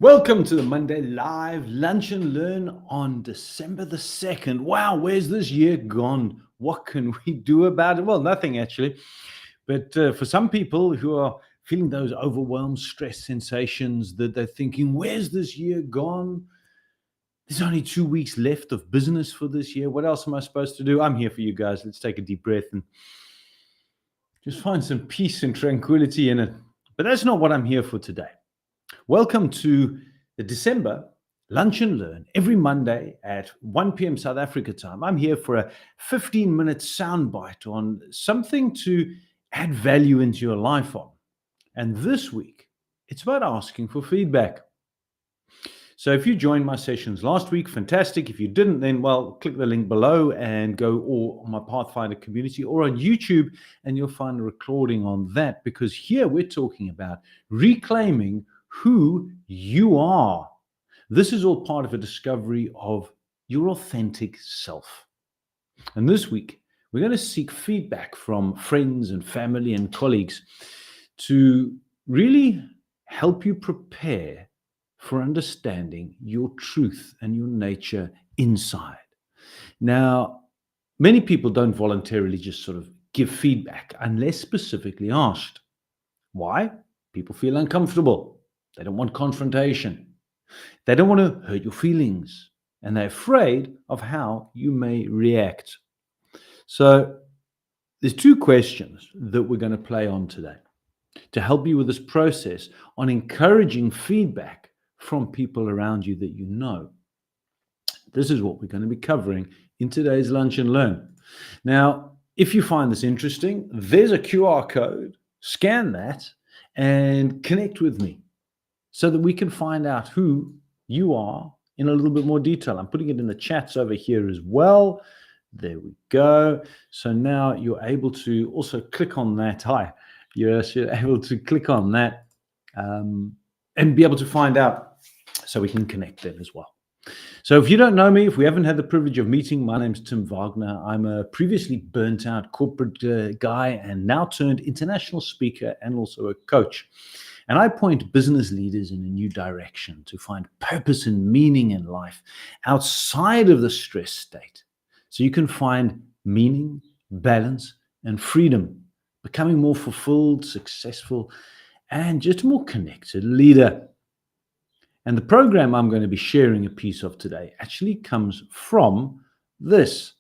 Welcome to the Monday Live Lunch and Learn on December the 2nd. Wow, where's this year gone? What can we do about it? Well, nothing actually. But for some people who are feeling those overwhelmed stress sensations that they're thinking, where's this year gone? There's only 2 weeks left of business for this year. What else am I supposed to do? I'm here for you guys. Let's take a deep breath and just find some peace and tranquility in it. But that's not what I'm here for today. Welcome to the December Lunch and Learn every Monday at 1 p.m. South Africa time. I'm here for a 15-minute soundbite on something to add value into your life on. And this week, it's about asking for feedback. So if you joined my sessions last week, fantastic. If you didn't, then, well, click the link below and go on my Pathfinder community or on YouTube, and you'll find a recording on that, because here we're talking about reclaiming who you are. This is all part of a discovery of your authentic self. And this week, we're going to seek feedback from friends and family and colleagues to really help you prepare for understanding your truth and your nature inside. Now, many people don't voluntarily just sort of give feedback unless specifically asked. Why? People feel uncomfortable. They don't want confrontation. They don't want to hurt your feelings, and they're afraid of how you may react. So there's two questions that we're going to play on today to help you with this process on encouraging feedback from people around you that you know. This is what we're going to be covering in today's Lunch and Learn. Now, if you find this interesting, there's a QR code. Scan that and connect with me so that we can find out who you are in a little bit more detail. I'm putting it in the chats over here as well. There we go. So now you're able to also click on that. Hi. Yes, you're able to click on that and be able to find out, so we can connect them as well. So if you don't know me, if we haven't had the privilege of meeting, my name's Tim Wagner. I'm a previously burnt out corporate guy and now turned international speaker and also a coach. And I point business leaders in a new direction to find purpose and meaning in life outside of the stress state, so you can find meaning, balance, and freedom, becoming more fulfilled, successful, and just a more connected leader. And the program I'm going to be sharing a piece of today actually comes from this.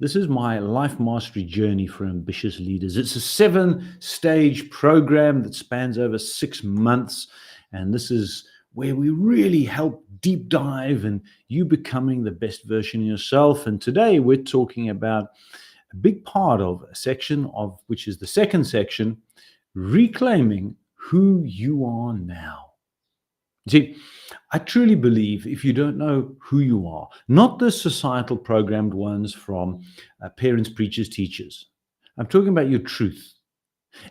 This is my life mastery journey for ambitious leaders. It's a 7-stage program that spans over 6 months. And this is where we really help deep dive and you becoming the best version of yourself. And today we're talking about a big part of a section of which is the second section, reclaiming who you are now. See, I truly believe if you don't know who you are, not the societal programmed ones from parents, preachers, teachers. I'm talking about your truth.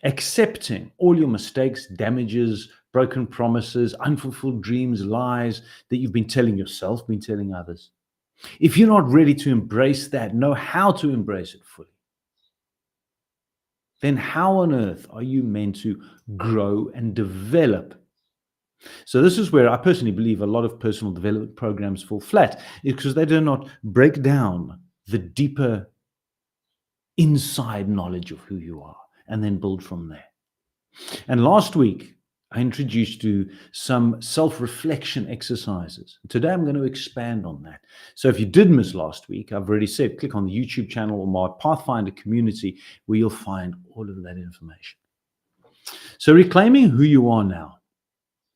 Accepting all your mistakes, damages, broken promises, unfulfilled dreams, lies that you've been telling yourself, been telling others. If you're not ready to embrace that, know how to embrace it fully, then how on earth are you meant to grow and develop? So this is where I personally believe a lot of personal development programs fall flat, is because they do not break down the deeper inside knowledge of who you are and then build from there. And last week, I introduced you some self-reflection exercises. Today, I'm going to expand on that. So if you did miss last week, I've already said, click on the YouTube channel or my Pathfinder community where you'll find all of that information. So reclaiming who you are now.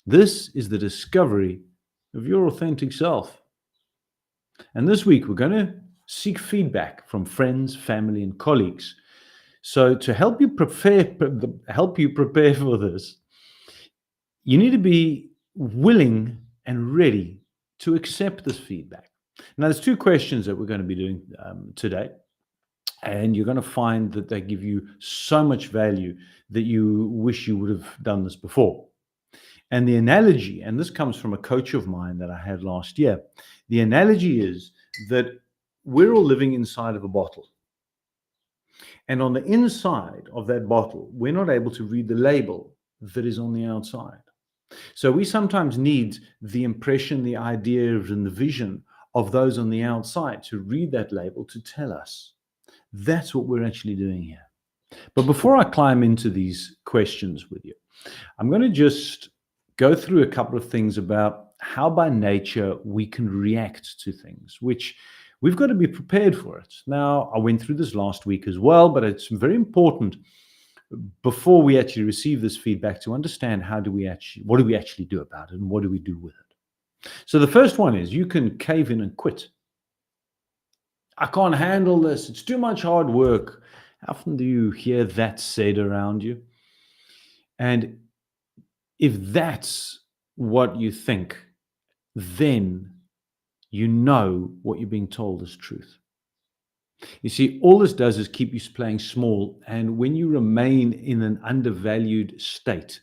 This is the discovery of your authentic self. And this week, we're going to seek feedback from friends, family, and colleagues. So to help you prepare for this, you need to be willing and ready to accept this feedback. Now, there's 2 questions that we're going to be doing today. And you're going to find that they give you so much value that you wish you would have done this before. And the analogy, and this comes from a coach of mine that I had last year, the analogy is that we're all living inside of a bottle. And on the inside of that bottle, we're not able to read the label that is on the outside. So we sometimes need the impression, the ideas, and the vision of those on the outside to read that label to tell us. That's what we're actually doing here. But before I climb into these questions with you, I'm going to just go through a couple of things about how by nature we can react to things, which we've got to be prepared for it. Now, I went through this last week as well, but it's very important before we actually receive this feedback to understand what do we actually do about it and what do we do with it. So the first one is you can cave in and quit. I can't handle this. It's too much hard work. How often do you hear that said around you? And if that's what you think, then you know what you're being told is truth. You see, all this does is keep you playing small. And when you remain in an undervalued state,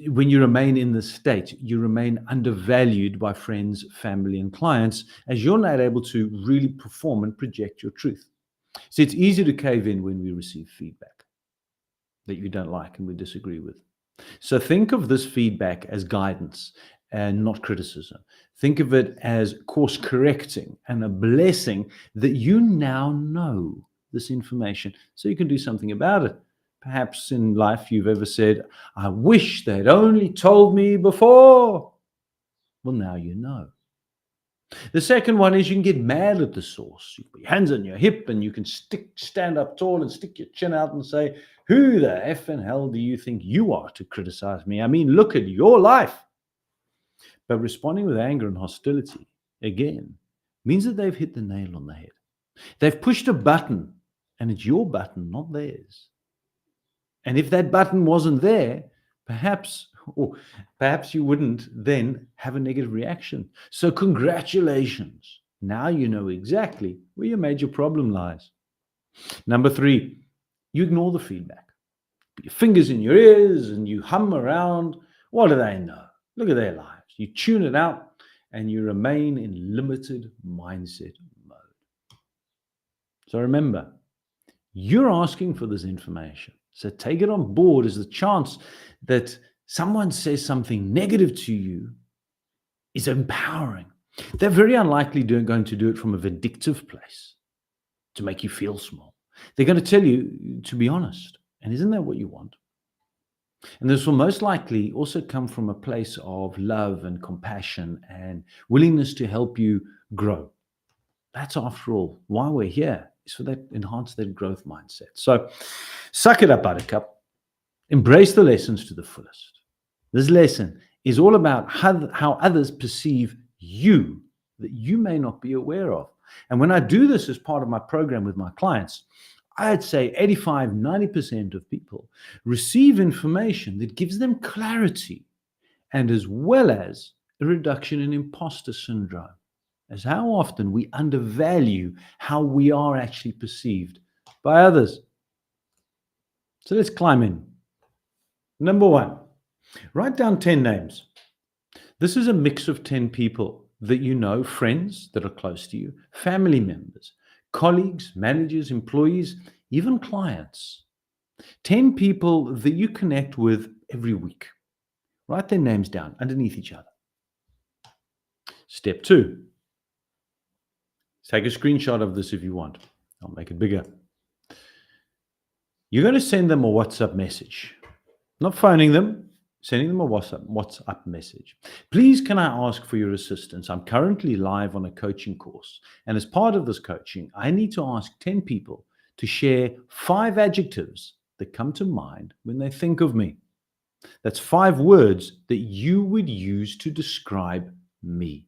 when you remain in this state, you remain undervalued by friends, family, and clients, as you're not able to really perform and project your truth. So it's easy to cave in when we receive feedback that you don't like and we disagree with. So think of this feedback as guidance and not criticism. Think of it as course correcting and a blessing that you now know this information so you can do something about it. Perhaps in life you've ever said, I wish they'd only told me before. Well, now you know. The second one is you can get mad at the source. You put your hands on your hip and you can stand up tall and stick your chin out and say, who the effing hell do you think you are to criticize me? I mean, look at your life. But responding with anger and hostility, again, means that they've hit the nail on the head. They've pushed a button, and it's your button, not theirs. And if that button wasn't there, perhaps you wouldn't then have a negative reaction. So congratulations. Now you know exactly where your major problem lies. Number 3, you ignore the feedback. Put your fingers in your ears and you hum around. What do they know? Look at their lives. You tune it out and you remain in limited mindset mode. So remember, you're asking for this information. So take it on board as the chance that someone says something negative to you is empowering. They're very unlikely going to do it from a vindictive place to make you feel small. They're going to tell you to be honest. And isn't that what you want? And this will most likely also come from a place of love and compassion and willingness to help you grow. That's, after all, why we're here, is for that enhance that growth mindset. So suck it up, buttercup. Embrace the lessons to the fullest. This lesson is all about how others perceive you that you may not be aware of. And when I do this as part of my program with my clients, I'd say 85, 90% of people receive information that gives them clarity and as well as a reduction in imposter syndrome, as how often we undervalue how we are actually perceived by others. So let's climb in. Number 1, write down 10 names. This is a mix of 10 people that you know, friends that are close to you, family members, colleagues, managers, employees, even clients. 10 people that you connect with every week. Write their names down underneath each other. Step 2. Take a screenshot of this if you want. I'll make it bigger. You're going to send them a WhatsApp message. Not phoning them, sending them a WhatsApp message. Please, can I ask for your assistance? I'm currently live on a coaching course. And as part of this coaching, I need to ask 10 people to share 5 adjectives that come to mind when they think of me. That's 5 words that you would use to describe me.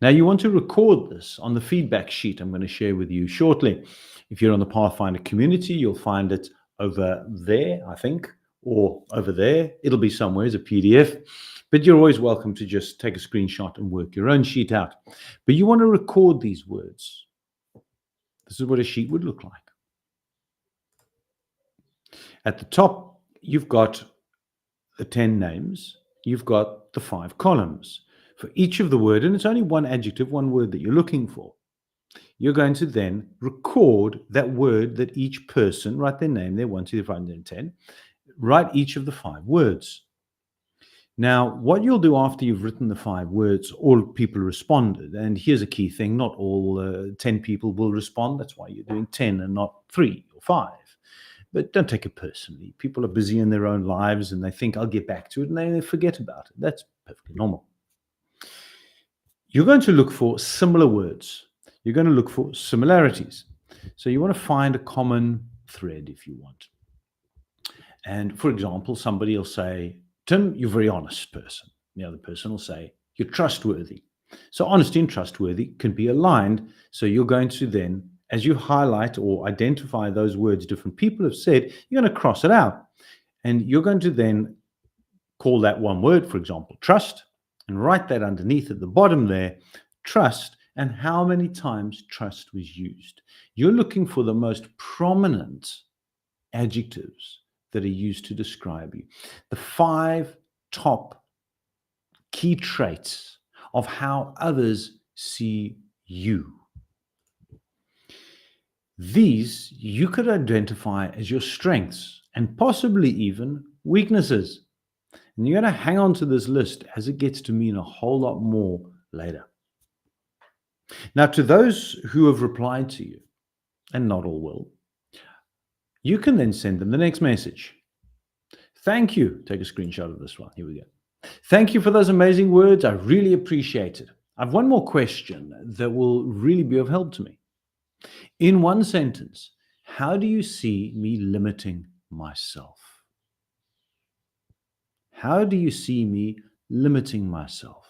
Now, you want to record this on the feedback sheet I'm going to share with you shortly. If you're on the Pathfinder community, you'll find it over there, I think, or over there. It'll be somewhere as a PDF, but you're always welcome to just take a screenshot and work your own sheet out. But you want to record these words. This is what a sheet would look like. At the top, you've got the 10 names. You've got the 5 columns. For each of the word, and it's only one adjective, one word that you're looking for. You're going to then record that word that each person, write their name there, 1, 2, 3, 4, 5, 10, write each of the 5 words. Now, what you'll do after you've written the 5 words, all people responded, and here's a key thing, not all 10 people will respond. That's why you're doing 10 and not 3 or 5. But don't take it personally. People are busy in their own lives and they think, I'll get back to it, and they forget about it. That's perfectly normal. You're going to look for similar words. You're going to look for similarities. So you want to find a common thread if you want. And for example, somebody will say, Tim, you're a very honest person. The other person will say, you're trustworthy. So honesty and trustworthy can be aligned. So you're going to then, as you highlight or identify those words different people have said, you're going to cross it out. And you're going to then call that one word, for example, trust, and write that underneath at the bottom there, trust, and how many times trust was used. You're looking for the most prominent adjectives that are used to describe you. The 5 top key traits of how others see you. These you could identify as your strengths and possibly even weaknesses. And you're going to hang on to this list as it gets to mean a whole lot more later. Now, to those who have replied to you, and not all will, you can then send them the next message. Thank you. Take a screenshot of this one. Here we go. Thank you for those amazing words. I really appreciate it. I've one more question that will really be of help to me. In one sentence, how do you see me limiting myself? How do you see me limiting myself?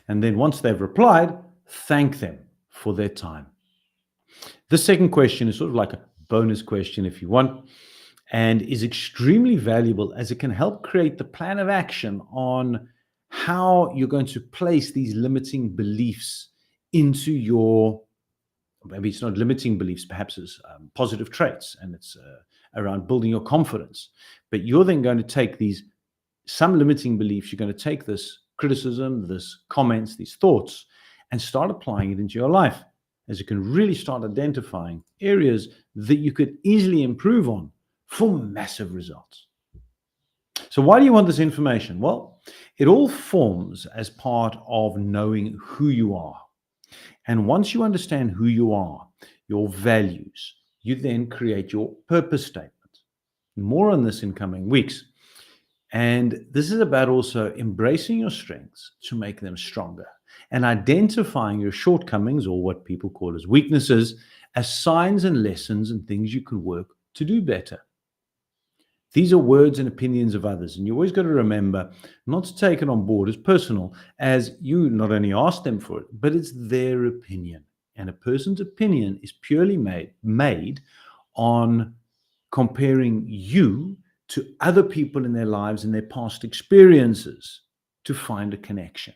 And then once they've replied, thank them for their time. The second question is sort of like a bonus question if you want, and is extremely valuable as it can help create the plan of action on how you're going to place these limiting beliefs into your, maybe it's not limiting beliefs, perhaps it's positive traits, and it's around building your confidence. But you're then going to take some limiting beliefs, you're going to take this criticism, this comments, these thoughts, and start applying it into your life, as you can really start identifying areas that you could easily improve on for massive results. So why do you want this information? Well, it all forms as part of knowing who you are. And once you understand who you are, your values, you then create your purpose statement. More on this in coming weeks. And this is about also embracing your strengths to make them stronger and identifying your shortcomings, or what people call as weaknesses, as signs and lessons and things you can work to do better. These are words and opinions of others, and you always got to remember not to take it on board as personal, as you not only asked them for it, but it's their opinion. And a person's opinion is purely made on comparing you to other people in their lives and their past experiences to find a connection.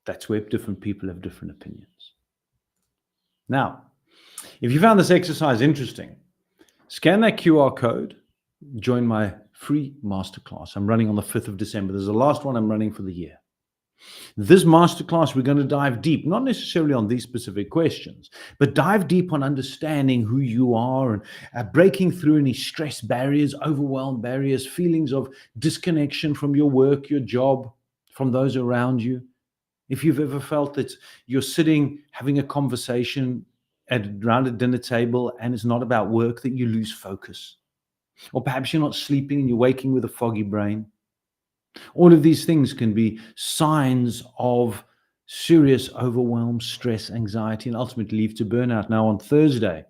That's where different people have different opinions. Now, if you found this exercise interesting, scan that QR code, join my free masterclass. I'm running on the 5th of December. This is the last one I'm running for the year. This masterclass, we're going to dive deep, not necessarily on these specific questions, but dive deep on understanding who you are and breaking through any stress barriers, overwhelm barriers, feelings of disconnection from your work, your job, from those around you. If you've ever felt that you're sitting having a conversation around a dinner table and it's not about work, that you lose focus. Or perhaps you're not sleeping and you're waking with a foggy brain. All of these things can be signs of serious overwhelm, stress, anxiety, and ultimately lead to burnout. Now, on Thursday,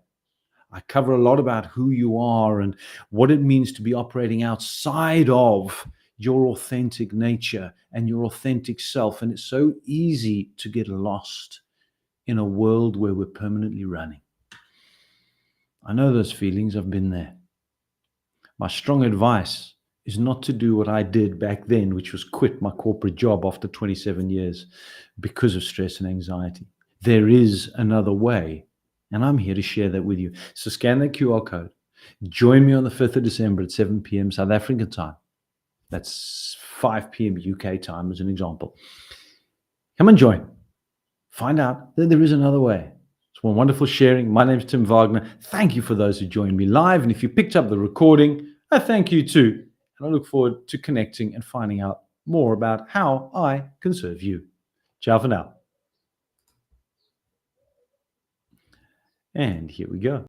I cover a lot about who you are and what it means to be operating outside of your authentic nature and your authentic self. And it's so easy to get lost in a world where we're permanently running. I know those feelings. I've been there. My strong advice is not to do what I did back then, which was quit my corporate job after 27 years because of stress and anxiety. There is another way, and I'm here to share that with you. So scan that QR code. Join me on the 5th of December at 7 p.m. South African time. That's 5 p.m. UK time as an example. Come and join. Find out that there is another way. It's one wonderful sharing. My name is Tim Wagner. Thank you for those who joined me live. And if you picked up the recording, I thank you too. And I look forward to connecting and finding out more about how I can serve you. Ciao for now. And here we go.